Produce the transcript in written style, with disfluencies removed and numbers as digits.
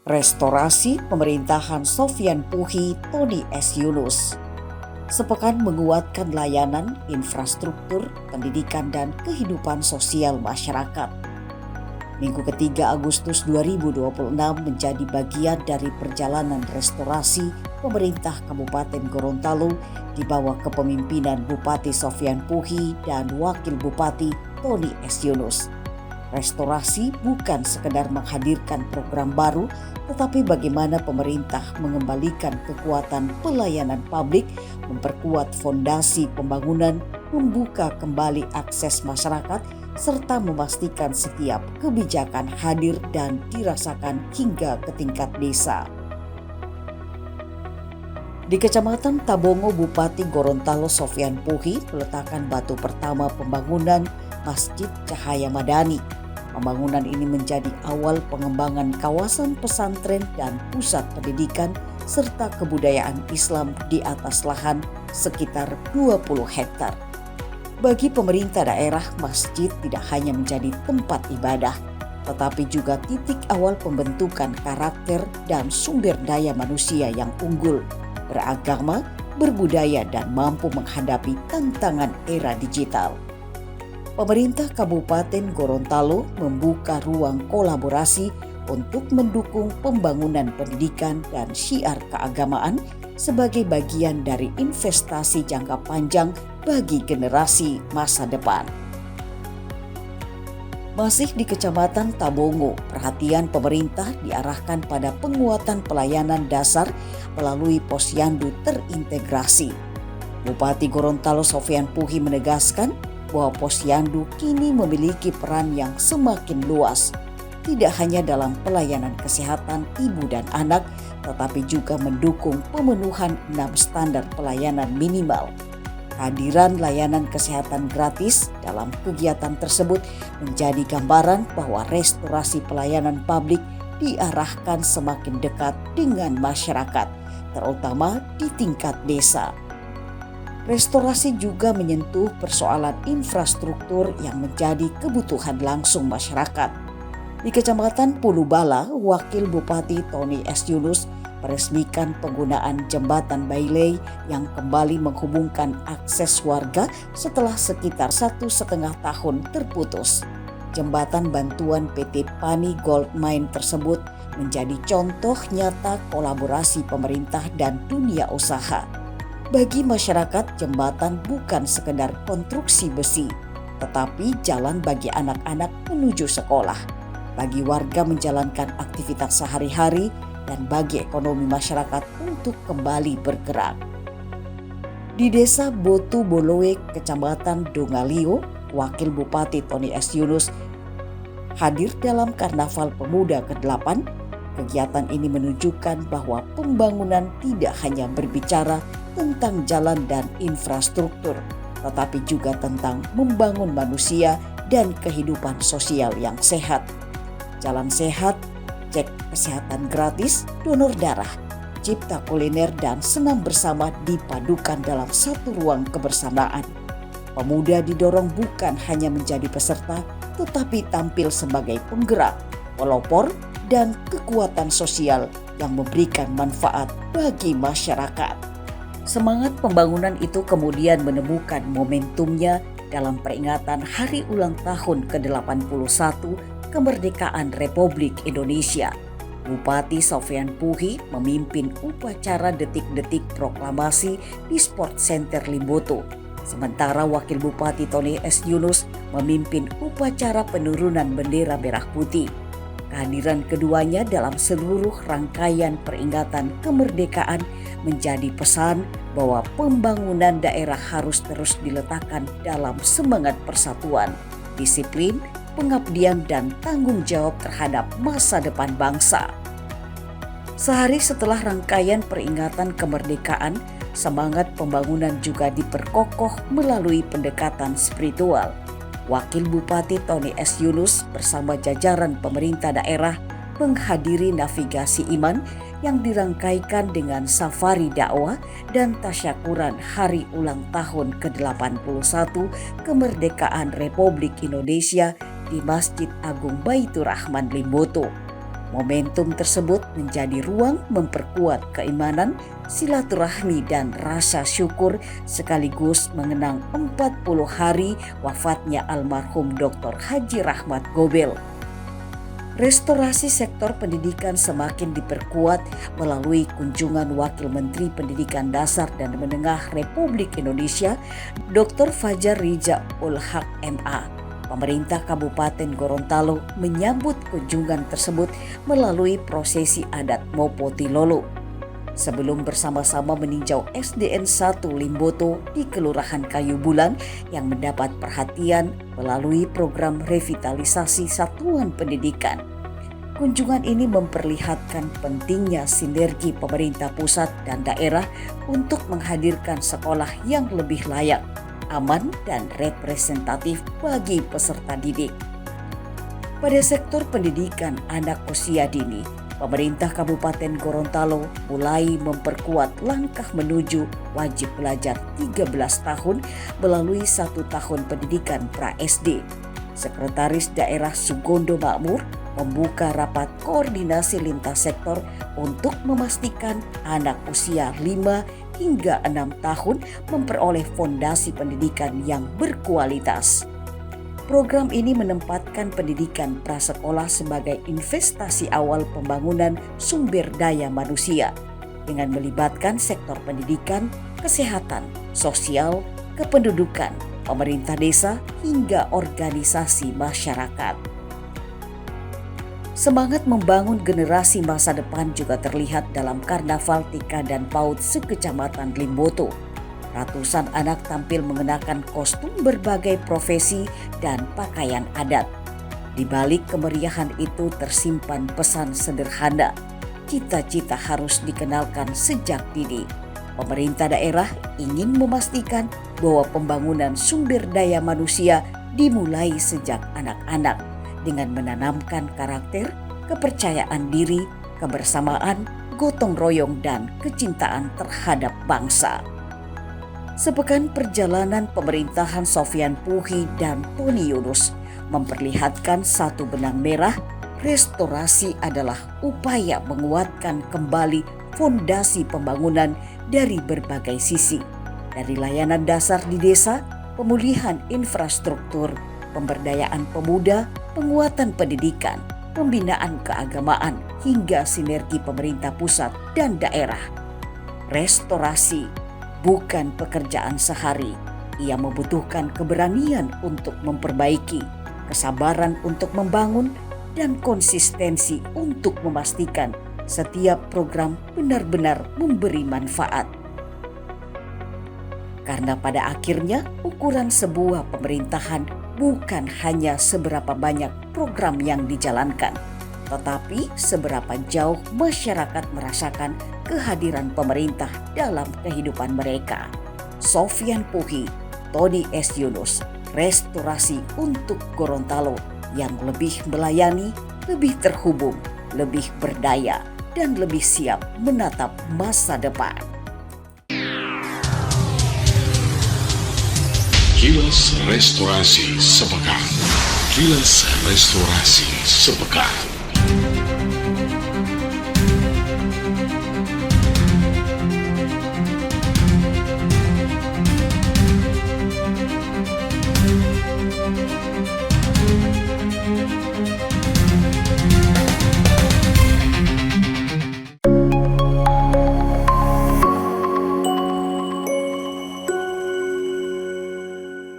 Restorasi pemerintahan Sofyan Puhi Tony S. Yunus. Sepekan menguatkan layanan, infrastruktur, pendidikan dan kehidupan sosial masyarakat. Minggu ketiga Agustus 2026 menjadi bagian dari perjalanan restorasi pemerintah Kabupaten Gorontalo di bawah kepemimpinan Bupati Sofyan Puhi dan Wakil Bupati Tony S. Yunus. Restorasi bukan sekedar menghadirkan program baru, tetapi bagaimana pemerintah mengembalikan kekuatan pelayanan publik, memperkuat fondasi pembangunan, membuka kembali akses masyarakat, serta memastikan setiap kebijakan hadir dan dirasakan hingga ke tingkat desa. Di Kecamatan Tabongo, Bupati Gorontalo Sofyan Puhi meletakkan batu pertama pembangunan Masjid Cahaya Madani. Pembangunan ini menjadi awal pengembangan kawasan pesantren dan pusat pendidikan serta kebudayaan Islam di atas lahan sekitar 20 hektar. Bagi pemerintah daerah, masjid tidak hanya menjadi tempat ibadah, tetapi juga titik awal pembentukan karakter dan sumber daya manusia yang unggul, beragama, berbudaya, dan mampu menghadapi tantangan era digital. Pemerintah Kabupaten Gorontalo membuka ruang kolaborasi untuk mendukung pembangunan pendidikan dan syiar keagamaan sebagai bagian dari investasi jangka panjang bagi generasi masa depan. Masih di Kecamatan Tabongo, perhatian pemerintah diarahkan pada penguatan pelayanan dasar melalui posyandu terintegrasi. Bupati Gorontalo Sofyan Puhi menegaskan bahwa posyandu kini memiliki peran yang semakin luas, tidak hanya dalam pelayanan kesehatan ibu dan anak, tetapi juga mendukung pemenuhan 6 standar pelayanan minimal. Kehadiran layanan kesehatan gratis dalam kegiatan tersebut menjadi gambaran bahwa restorasi pelayanan publik diarahkan semakin dekat dengan masyarakat, terutama di tingkat desa. Restorasi juga menyentuh persoalan infrastruktur yang menjadi kebutuhan langsung masyarakat. Di Kecamatan Pulubala, Wakil Bupati Tony S. Yunus meresmikan penggunaan jembatan Bailey yang kembali menghubungkan akses warga setelah sekitar 1,5 tahun terputus. Jembatan bantuan PT Pani Gold Mine tersebut menjadi contoh nyata kolaborasi pemerintah dan dunia usaha. Bagi masyarakat, jembatan bukan sekedar konstruksi besi, tetapi jalan bagi anak-anak menuju sekolah, bagi warga menjalankan aktivitas sehari-hari, dan bagi ekonomi masyarakat untuk kembali bergerak. Di Desa Botu Bolowe, Kecamatan Dongalio, Wakil Bupati Tony S. Yunus hadir dalam Karnaval Pemuda ke-8. Kegiatan ini menunjukkan bahwa pembangunan tidak hanya berbicara tentang jalan dan infrastruktur, tetapi juga tentang membangun manusia dan kehidupan sosial yang sehat. Jalan sehat, cek kesehatan gratis, donor darah, cipta kuliner, dan senam bersama dipadukan dalam satu ruang kebersamaan. Pemuda didorong bukan hanya menjadi peserta, tetapi tampil sebagai penggerak, pelopor, dan kekuatan sosial yang memberikan manfaat bagi masyarakat. Semangat pembangunan itu kemudian menemukan momentumnya dalam peringatan Hari Ulang Tahun ke-81 Kemerdekaan Republik Indonesia. Bupati Sofyan Puhi memimpin upacara detik-detik proklamasi di Sport Center Limboto. Sementara Wakil Bupati Tony S. Yunus memimpin upacara penurunan bendera merah putih. Kehadiran keduanya dalam seluruh rangkaian peringatan kemerdekaan menjadi pesan bahwa pembangunan daerah harus terus diletakkan dalam semangat persatuan, disiplin, pengabdian, dan tanggung jawab terhadap masa depan bangsa. Sehari setelah rangkaian peringatan kemerdekaan, semangat pembangunan juga diperkokoh melalui pendekatan spiritual. Wakil Bupati Tony S. Yunus bersama jajaran pemerintah daerah menghadiri navigasi iman yang dirangkaikan dengan safari dakwah dan tasyakuran Hari Ulang Tahun ke-81 Kemerdekaan Republik Indonesia di Masjid Agung Baitur Rahman Limboto. Momentum tersebut menjadi ruang memperkuat keimanan, silaturahmi dan rasa syukur sekaligus mengenang 40 hari wafatnya almarhum Dr. Haji Rahmat Gobel. Restorasi sektor pendidikan semakin diperkuat melalui kunjungan Wakil Menteri Pendidikan Dasar dan Menengah Republik Indonesia, Dr. Fajar Riza ul Haq MA. Pemerintah Kabupaten Gorontalo menyambut kunjungan tersebut melalui prosesi adat Mopo Tilolo. Sebelum bersama-sama meninjau SDN 1 Limboto di Kelurahan Kayu Bulan yang mendapat perhatian melalui program revitalisasi satuan pendidikan. Kunjungan ini memperlihatkan pentingnya sinergi pemerintah pusat dan daerah untuk menghadirkan sekolah yang lebih layak, aman dan representatif bagi peserta didik. Pada sektor pendidikan anak usia dini, pemerintah Kabupaten Gorontalo mulai memperkuat langkah menuju wajib belajar 13 tahun melalui 1 tahun pendidikan pra-SD. Sekretaris Daerah Sugondo Makmur membuka rapat koordinasi lintas sektor untuk memastikan anak usia 5 hingga 6 tahun memperoleh fondasi pendidikan yang berkualitas. Program ini menempatkan pendidikan prasekolah sebagai investasi awal pembangunan sumber daya manusia dengan melibatkan sektor pendidikan, kesehatan, sosial, kependudukan, pemerintah desa, hingga organisasi masyarakat. Semangat membangun generasi masa depan juga terlihat dalam Karnaval TK dan PAUD sekecamatan Limboto. Ratusan anak tampil mengenakan kostum berbagai profesi dan pakaian adat. Di balik kemeriahan itu tersimpan pesan sederhana. Cita-cita harus dikenalkan sejak dini. Pemerintah daerah ingin memastikan bahwa pembangunan sumber daya manusia dimulai sejak anak-anak dengan menanamkan karakter, kepercayaan diri, kebersamaan, gotong royong, dan kecintaan terhadap bangsa. Sepekan perjalanan pemerintahan Sofyan Puhi dan Tony Yunus memperlihatkan satu benang merah, restorasi adalah upaya menguatkan kembali fondasi pembangunan dari berbagai sisi. Dari layanan dasar di desa, pemulihan infrastruktur, pemberdayaan pemuda, penguatan pendidikan, pembinaan keagamaan, hingga sinergi pemerintah pusat dan daerah. Restorasi bukan pekerjaan sehari. Ia membutuhkan keberanian untuk memperbaiki, kesabaran untuk membangun, dan konsistensi untuk memastikan setiap program benar-benar memberi manfaat. Karena pada akhirnya ukuran sebuah pemerintahan bukan hanya seberapa banyak program yang dijalankan, tetapi seberapa jauh masyarakat merasakan kehadiran pemerintah dalam kehidupan mereka. Sofyan Puhi, Tony S. Yunus, restorasi untuk Gorontalo yang lebih melayani, lebih terhubung, lebih berdaya, dan lebih siap menatap masa depan. Kilas Restorasi Sepekan. Kilas Restorasi Sepekan.